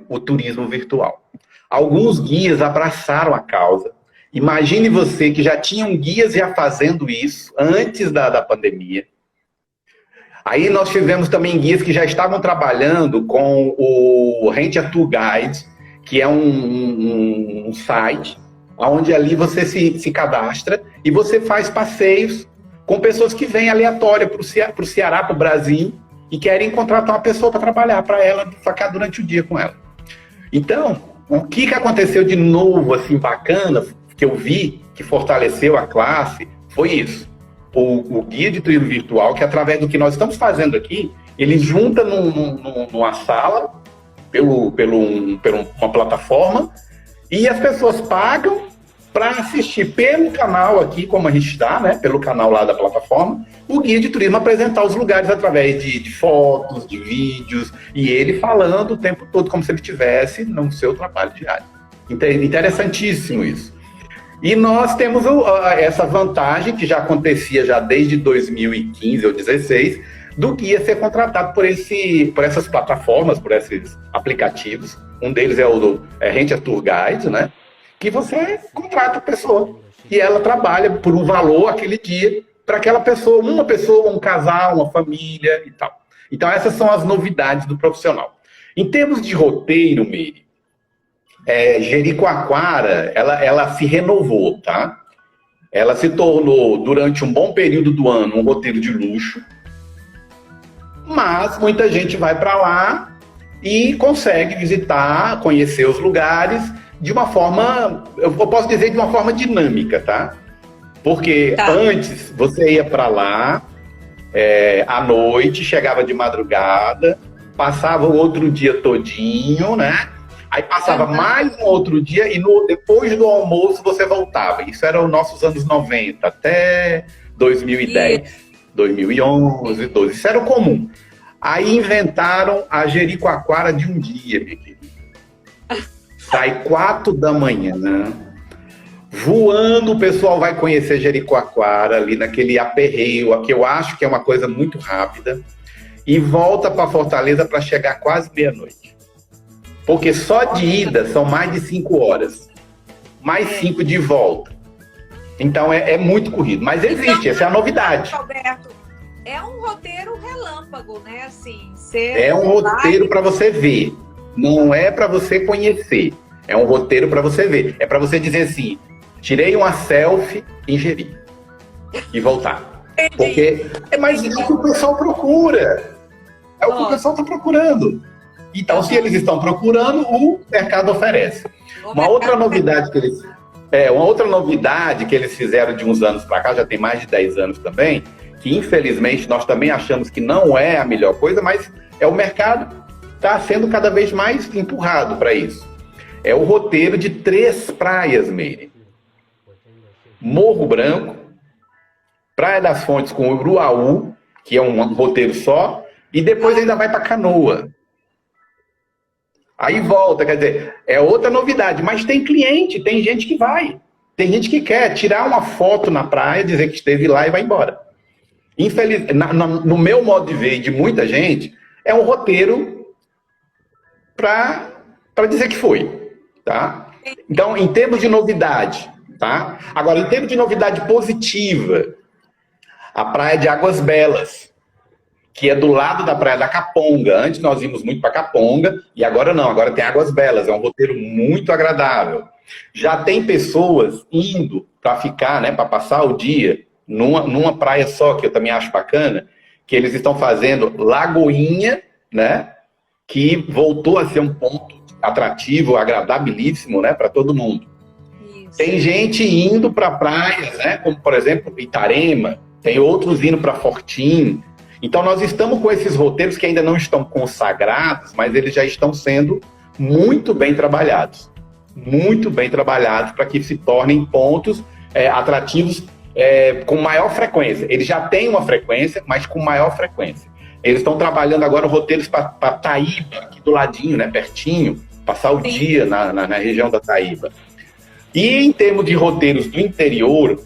o turismo virtual. Alguns guias abraçaram a causa. Imagine você que já tinham guias já fazendo isso antes da pandemia. Aí nós tivemos também guias que já estavam trabalhando com o Rent a Tour Guide, que é um site onde ali você se cadastra e você faz passeios com pessoas que vêm aleatória para o Ceará, para o Brasil, e querem contratar uma pessoa para trabalhar para ela, ficar durante o dia com ela. Então, o que aconteceu de novo, assim, bacana, que eu vi, que fortaleceu a classe, foi isso. O guia de turismo virtual, que através do que nós estamos fazendo aqui, ele junta numa sala, uma plataforma, e as pessoas pagam para assistir pelo canal aqui, como a gente está, né, pelo canal lá da plataforma, o guia de turismo apresentar os lugares através de fotos, de vídeos, e ele falando o tempo todo como se ele estivesse no seu trabalho diário. Interessantíssimo isso. E nós temos essa vantagem, que já acontecia já desde 2015 ou 2016, do guia ser contratado por essas plataformas, por esses aplicativos. Um deles é o Rent a Tour Guide, né? Que você contrata a pessoa e ela trabalha por um valor aquele dia para aquela pessoa, uma pessoa, um casal, uma família e tal. Então essas são as novidades do profissional. Em termos de roteiro, Meire, Jericoacoara, ela se renovou, tá? Ela se tornou, durante um bom período do ano, um roteiro de luxo, mas muita gente vai para lá e consegue visitar, conhecer os lugares de uma forma, eu posso dizer, de uma forma dinâmica, tá? Porque antes você ia para lá à noite, chegava de madrugada, passava o outro dia todinho, né? Aí passava mais um outro dia e depois do almoço você voltava. Isso era os nossos anos 90, até 2010, 2011, 12. Isso era o comum. Aí inventaram a Jericoacoara de um dia, minha querida. Sai 4 da manhã, voando, o pessoal vai conhecer Jericoacoara, ali naquele aperreio, que eu acho que é uma coisa muito rápida, e volta para Fortaleza para chegar quase meia-noite. Porque só de ida são mais de 5 horas. Mais 5 de volta. Então é muito corrido. Mas existe, essa é a novidade. Roberto, é um roteiro relâmpago, né? Assim, é um roteiro para você ver. Não é para você conhecer. É um roteiro para você ver. É para você dizer assim, tirei uma selfie em Jeri. E voltar. Porque mas é o que o pessoal procura. É o que o pessoal está procurando. Então, se eles estão procurando, o mercado oferece. Uma outra novidade que eles fizeram de uns anos para cá, já tem mais de 10 anos também, que infelizmente nós também achamos que não é a melhor coisa, mas o mercado está sendo cada vez mais empurrado para isso. É o roteiro de 3 praias, Meire. Morro Branco, Praia das Fontes com Uruaú, que é um roteiro só, e depois ainda vai para Canoa. Aí volta, quer dizer, é outra novidade, mas tem cliente, tem gente que vai. Tem gente que quer tirar uma foto na praia, dizer que esteve lá e vai embora. No meu modo de ver e de muita gente, é um roteiro para dizer que foi, tá? Então, em termos de novidade, tá? Agora, em termos de novidade positiva, a praia de Águas Belas, que é do lado da Praia da Caponga. Antes nós íamos muito para Caponga, e agora não, agora tem Águas Belas, é um roteiro muito agradável. Já tem pessoas indo para ficar, né, para passar o dia numa praia só, que eu também acho bacana, que eles estão fazendo Lagoinha, né, que voltou a ser um ponto atrativo, agradabilíssimo, né, para todo mundo. Isso. Tem gente indo para praias, né, como por exemplo Itarema, tem outros indo para Fortim. Então, nós estamos com esses roteiros que ainda não estão consagrados, mas eles já estão sendo muito bem trabalhados. Muito bem trabalhados para que se tornem pontos atrativos com maior frequência. Eles já têm uma frequência, mas com maior frequência. Eles estão trabalhando agora roteiros para Taíba, aqui do ladinho, né, pertinho, passar o dia na região da Taíba. E em termos de roteiros do interior,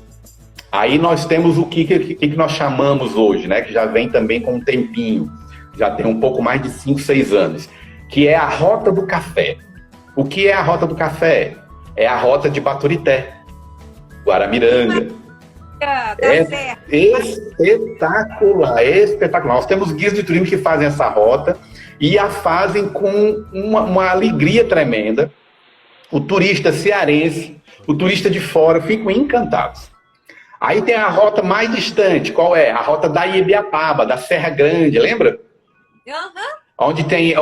aí nós temos o que nós chamamos hoje, né? Que já vem também com um tempinho, já tem um pouco mais de 5, 6 anos, que é a Rota do Café. O que é a Rota do Café? É a rota de Baturité, Guaramiranga. É espetacular, espetacular. Nós temos guias de turismo que fazem essa rota e a fazem com uma alegria tremenda. O turista cearense, o turista de fora ficam encantados. Aí tem a rota mais distante, qual é? A rota da Ibiapaba, da Serra Grande, lembra? Onde tem,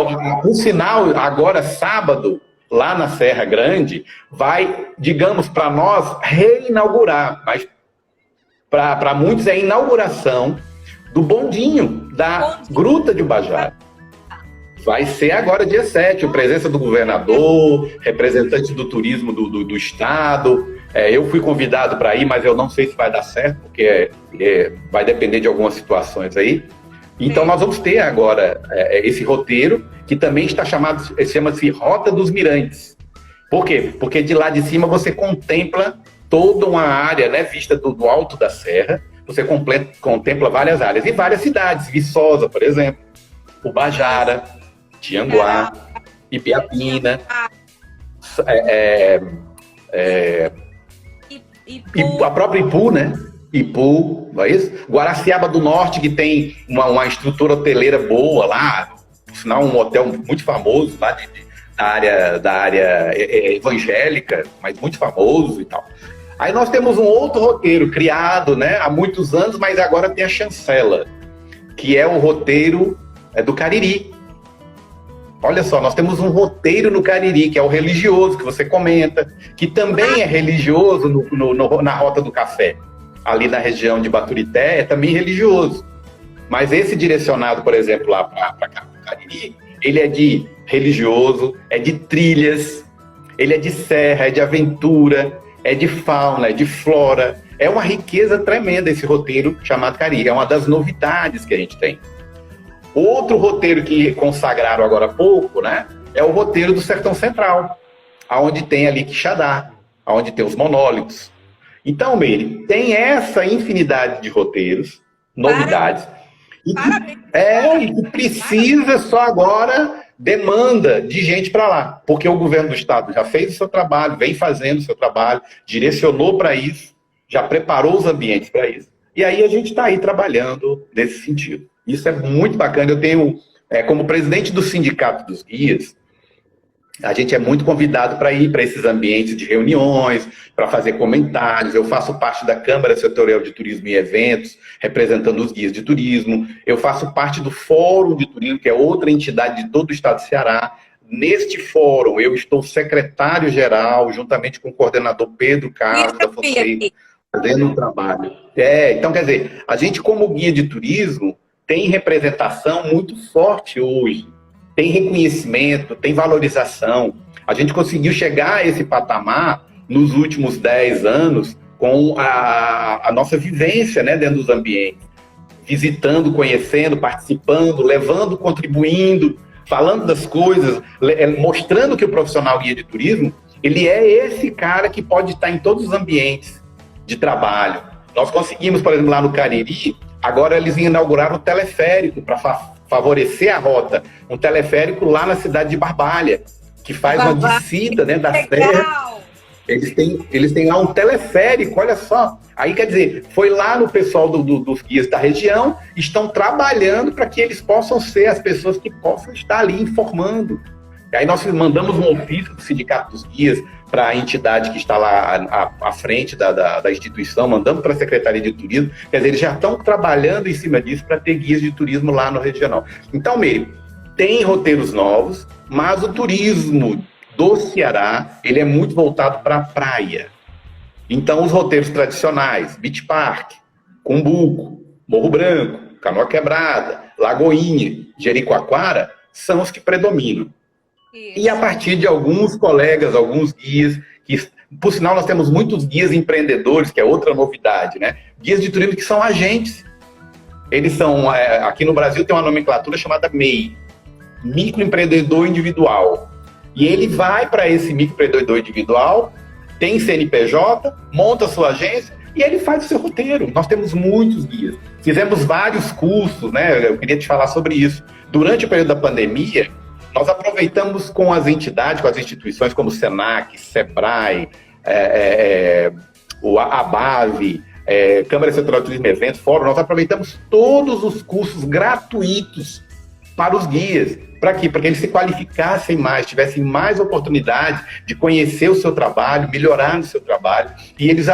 por sinal, agora sábado, lá na Serra Grande, vai, digamos, para nós, reinaugurar, mas para muitos é a inauguração do bondinho da Gruta de Ubajara. Vai ser agora dia 7, a presença do governador, representante do turismo do estado. Eu fui convidado para ir, mas eu não sei se vai dar certo, porque vai depender de algumas situações aí. Então nós vamos ter agora esse roteiro, que também está chama-se Rota dos Mirantes. Por quê? Porque de lá de cima você contempla toda uma área, né, vista do alto da serra, você contempla várias áreas e várias cidades, Viçosa, por exemplo, Ubajara, Tianguá, Ibiapina, a própria Ipu, né? Ipu, não é isso? Guaraciaba do Norte, que tem uma estrutura hoteleira boa lá, por sinal um hotel muito famoso lá da área evangélica, mas muito famoso e tal. Aí nós temos um outro roteiro criado, né, há muitos anos, mas agora tem a chancela, que é o roteiro do Cariri. Olha só, nós temos um roteiro no Cariri, que é o religioso, que você comenta, que também é religioso na Rota do Café. Ali na região de Baturité é também religioso. Mas esse direcionado, por exemplo, lá para Cariri, ele é de religioso, é de trilhas, ele é de serra, é de aventura, é de fauna, é de flora. É uma riqueza tremenda esse roteiro chamado Cariri. É uma das novidades que a gente tem. Outro roteiro que consagraram agora há pouco, né, é o roteiro do Sertão Central, onde tem ali Quixadá, onde tem os monólogos. Então, Meire, tem essa infinidade de roteiros, novidades, e que precisa só agora demanda de gente para lá, porque o governo do estado já fez o seu trabalho, vem fazendo o seu trabalho, direcionou para isso, já preparou os ambientes para isso, e aí a gente está aí trabalhando nesse sentido. Isso é muito bacana. Eu tenho, como presidente do Sindicato dos Guias, a gente é muito convidado para ir para esses ambientes de reuniões, para fazer comentários. Eu faço parte da Câmara Setorial de Turismo e Eventos, representando os guias de turismo. Eu faço parte do Fórum de Turismo, que é outra entidade de todo o estado do Ceará. Neste fórum, eu estou secretário-geral, juntamente com o coordenador Pedro Carlos da Fonseca, fazendo um trabalho. Então, quer dizer, a gente, como guia de turismo, tem representação muito forte hoje. Tem reconhecimento, tem valorização. A gente conseguiu chegar a esse patamar nos últimos 10 anos com a nossa vivência, né, dentro dos ambientes. Visitando, conhecendo, participando, levando, contribuindo, falando das coisas, mostrando que o profissional guia de turismo, ele é esse cara que pode estar em todos os ambientes de trabalho. Nós conseguimos, por exemplo, lá no Cariri, agora eles inauguraram o teleférico para favorecer a rota. Um teleférico lá na cidade de Barbalha, que faz uma descida, né, da serra. Eles têm lá um teleférico, olha só. Aí, quer dizer, foi lá no pessoal dos guias da região, estão trabalhando para que eles possam ser as pessoas que possam estar ali informando. E aí nós mandamos um ofício do Sindicato dos Guias para a entidade que está lá à frente da instituição, mandamos para a Secretaria de Turismo. Quer dizer, eles já estão trabalhando em cima disso para ter guias de turismo lá no regional. Então, Meire, tem roteiros novos, mas o turismo do Ceará, ele é muito voltado para a praia. Então, os roteiros tradicionais, Beach Park, Cumbuco, Morro Branco, Canoa Quebrada, Lagoinha, Jericoacoara, são os que predominam. Isso. E a partir de alguns colegas, alguns guias, que, por sinal, nós temos muitos guias empreendedores, que é outra novidade, né? Guias de turismo que são agentes. Eles são, aqui no Brasil tem uma nomenclatura chamada MEI, microempreendedor individual. E ele vai para esse microempreendedor individual, tem CNPJ, monta a sua agência e ele faz o seu roteiro. Nós temos muitos guias. Fizemos vários cursos, né? Eu queria te falar sobre isso. Durante o período da pandemia, nós aproveitamos com as entidades, com as instituições como o Senac, Sebrae, o ABAV, Câmara Setorial de Turismo e Eventos, Fórum, nós aproveitamos todos os cursos gratuitos para os guias. Para quê? Para que eles se qualificassem mais, tivessem mais oportunidade de conhecer o seu trabalho, melhorar no seu trabalho. E eles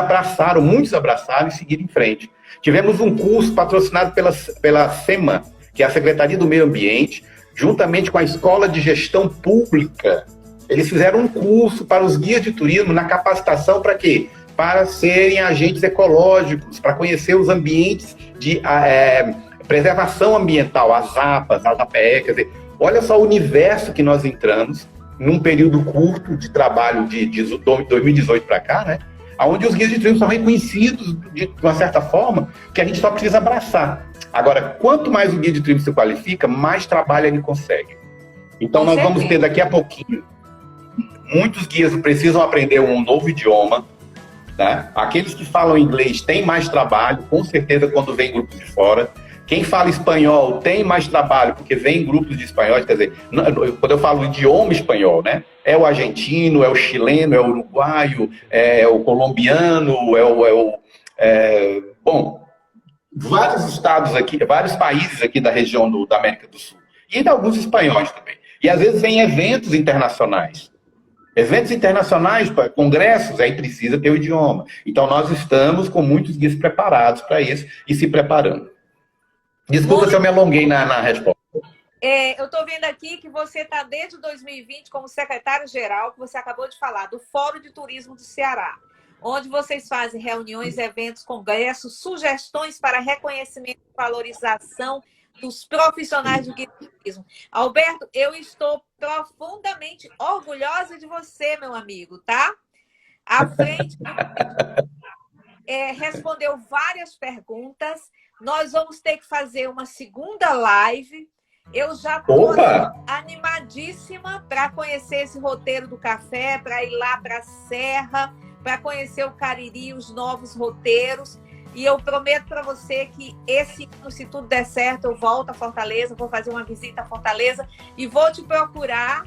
muitos abraçaram e seguiram em frente. Tivemos um curso patrocinado pela SEMA, que é a Secretaria do Meio Ambiente, juntamente com a Escola de Gestão Pública. Eles fizeram um curso para os guias de turismo na capacitação para quê? Para serem agentes ecológicos, para conhecer os ambientes de preservação ambiental, as APAs, as APE, quer dizer, olha só o universo que nós entramos num período curto de trabalho de 2018 para cá, né? Onde os guias de turismo são reconhecidos de uma certa forma, que a gente só precisa abraçar. Agora, quanto mais o guia de turismo se qualifica, mais trabalho ele consegue. Então, nós vamos ter daqui a pouquinho, muitos guias precisam aprender um novo idioma, né? Aqueles que falam inglês têm mais trabalho, com certeza, quando vem grupos de fora. Quem fala espanhol tem mais trabalho, porque vem grupos de espanhóis, quer dizer, quando eu falo idioma espanhol, né? É o argentino, é o chileno, é o uruguaio, é o colombiano, bom, vários estados aqui, vários países aqui da região da América do Sul. E ainda alguns espanhóis também. E às vezes vem eventos internacionais. Eventos internacionais, congressos, aí precisa ter o idioma. Então nós estamos com muitos guias preparados para isso e se preparando. Desculpa se eu me alonguei na resposta. Eu estou vendo aqui que você está desde 2020 como secretário-geral, que você acabou de falar, do Fórum de Turismo do Ceará, onde vocês fazem reuniões, eventos, congressos, sugestões para reconhecimento e valorização dos profissionais do guia de turismo. Alberto, eu estou profundamente orgulhosa de você, meu amigo, tá? À frente, respondeu várias perguntas. Nós vamos ter que fazer uma segunda live. Eu já estou animadíssima para conhecer esse roteiro do café, para ir lá para a Serra, para conhecer o Cariri, os novos roteiros. E eu prometo para você que esse ano, se tudo der certo, eu volto a Fortaleza, vou fazer uma visita a Fortaleza e vou te procurar,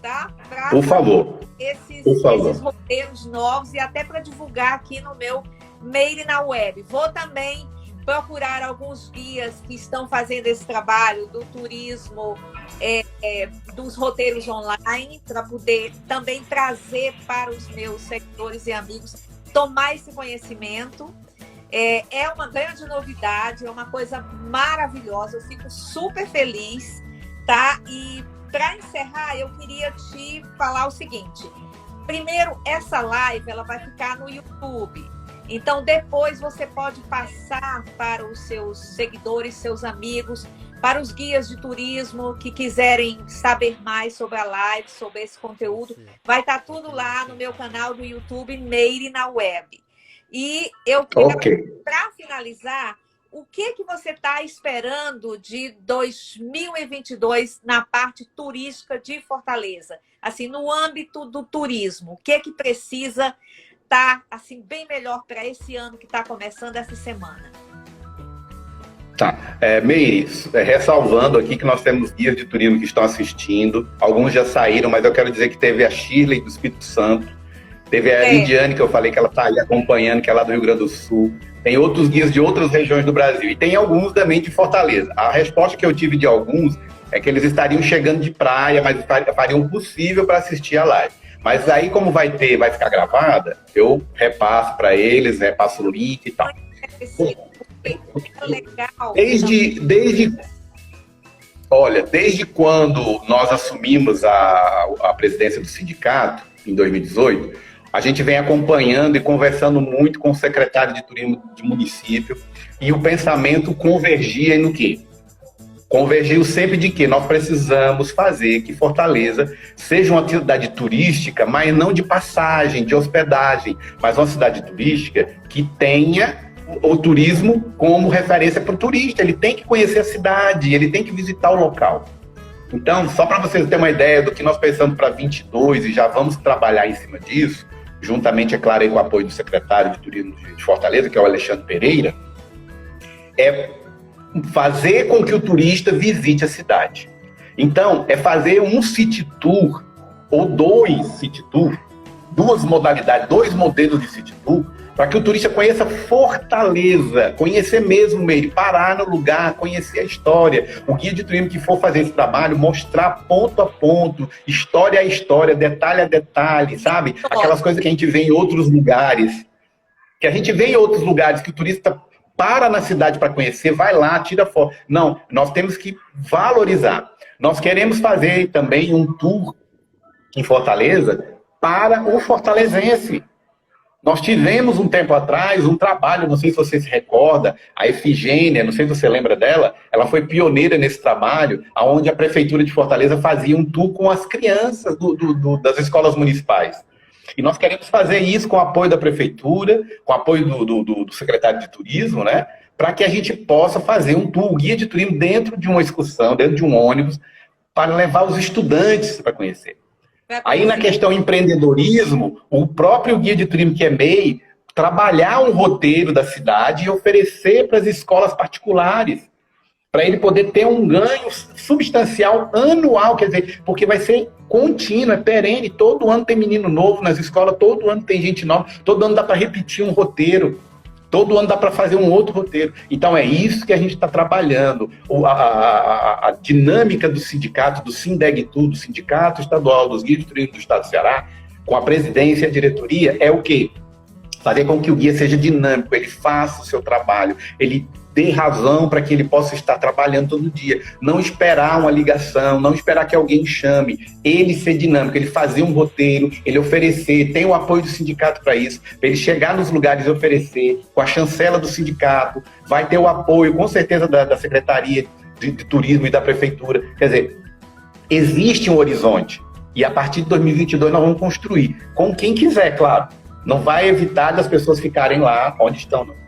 tá? Por favor. Esses roteiros novos e até para divulgar aqui no meu Meire na Web. Vou também procurar alguns guias que estão fazendo esse trabalho do turismo, dos roteiros online, para poder também trazer para os meus seguidores e amigos tomar esse conhecimento. É uma grande novidade, é uma coisa maravilhosa, eu fico super feliz, tá? E para encerrar, eu queria te falar o seguinte. Primeiro, essa live ela vai ficar no YouTube. Então, depois você pode passar para os seus seguidores, seus amigos, para os guias de turismo que quiserem saber mais sobre a live, sobre esse conteúdo. Vai estar tudo lá no meu canal do YouTube, Meire na Web. E eu quero, para finalizar, o que você está esperando de 2022 na parte turística de Fortaleza? Assim, no âmbito do turismo, o que precisa tá assim bem melhor para esse ano que está começando essa semana? Tá. Meire, ressalvando aqui que nós temos guias de turismo que estão assistindo, alguns já saíram, mas eu quero dizer que teve a Shirley do Espírito Santo, teve a Lidiane, que eu falei que ela está aí acompanhando, que é lá do Rio Grande do Sul, tem outros guias de outras regiões do Brasil, e tem alguns também de Fortaleza. A resposta que eu tive de alguns é que eles estariam chegando de praia, mas fariam o possível para assistir a live. Mas aí, como vai ficar gravada, eu repasso para eles, repasso o link e tal. Desde quando nós assumimos a presidência do sindicato, em 2018, a gente vem acompanhando e conversando muito com o secretário de turismo de município, e o pensamento convergia no quê? Convergiu sempre de que nós precisamos fazer que Fortaleza seja uma cidade turística, mas não de passagem, de hospedagem, mas uma cidade turística que tenha o turismo como referência para o turista. Ele tem que conhecer a cidade, ele tem que visitar o local. Então, só para vocês terem uma ideia do que nós pensamos para 22 e já vamos trabalhar em cima disso, juntamente, é claro, aí, com o apoio do secretário de Turismo de Fortaleza, que é o Alexandre Pereira, é fazer com que o turista visite a cidade. Então, é fazer um city tour ou 2 city tour, 2 modalidades, 2 modelos de city tour, para que o turista conheça Fortaleza, conhecer mesmo ele, parar no lugar, conhecer a história. O guia de turismo que for fazer esse trabalho, mostrar ponto a ponto, história a história, detalhe a detalhe, sabe? Aquelas coisas que a gente vê em outros lugares, que a gente vê em outros lugares, que o turista para na cidade para conhecer, vai lá, tira foto. Não, nós temos que valorizar. Nós queremos fazer também um tour em Fortaleza para o fortalezense. Nós tivemos um tempo atrás um trabalho, não sei se você se recorda, a Efigênia, não sei se você lembra dela, ela foi pioneira nesse trabalho, onde a Prefeitura de Fortaleza fazia um tour com as crianças das escolas municipais. E nós queremos fazer isso com o apoio da Prefeitura, com o apoio do secretário de Turismo, né? Para que a gente possa fazer um tour, um guia de turismo dentro de uma excursão, dentro de um ônibus, para levar os estudantes para conhecer. Aí, na questão empreendedorismo, o próprio guia de turismo, que é MEI, trabalhar um roteiro da cidade e oferecer para as escolas particulares, para ele poder ter um ganho substancial anual, quer dizer, porque vai ser contínuo, é perene, todo ano tem menino novo nas escolas, todo ano tem gente nova, todo ano dá para repetir um roteiro, todo ano dá para fazer um outro roteiro. Então é isso que a gente está trabalhando. A dinâmica do sindicato, do Sindegtu, do Sindicato Estadual dos Guias de Turismo do Estado do Ceará, com a presidência e a diretoria, é o quê? Fazer com que o guia seja dinâmico, ele faça o seu trabalho, ele dê razão para que ele possa estar trabalhando todo dia. Não esperar uma ligação, não esperar que alguém chame. Ele ser dinâmico, ele fazer um roteiro, ele oferecer, tem o apoio do sindicato para isso, para ele chegar nos lugares e oferecer, com a chancela do sindicato, vai ter o apoio, com certeza, da Secretaria de Turismo e da Prefeitura. Quer dizer, existe um horizonte. E a partir de 2022 nós vamos construir. Com quem quiser, claro. Não vai evitar das pessoas ficarem lá onde estão, não.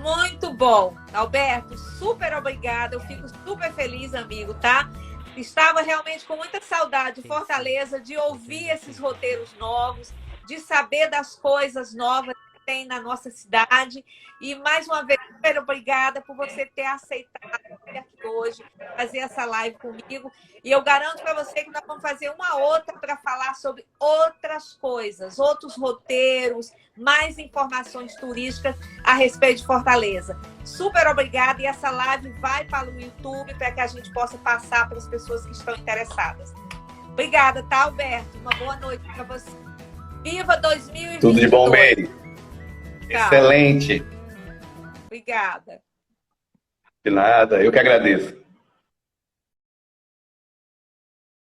Muito bom. Alberto, super obrigada. Eu fico super feliz, amigo, tá? Estava realmente com muita saudade de Fortaleza, de ouvir esses roteiros novos, de saber das coisas novas que tem na nossa cidade. E, mais uma vez, super obrigada por você ter aceitado aqui hoje, fazer essa live comigo. E eu garanto para você que nós vamos fazer uma outra para falar sobre outras coisas, outros roteiros, mais informações turísticas a respeito de Fortaleza. Super obrigada, e essa live vai para o YouTube para que a gente possa passar para as pessoas que estão interessadas. Obrigada, tá, Alberto? Uma boa noite para você. Viva 2022! Tudo de bom, Meire. Excelente. Obrigada. De nada, eu que agradeço.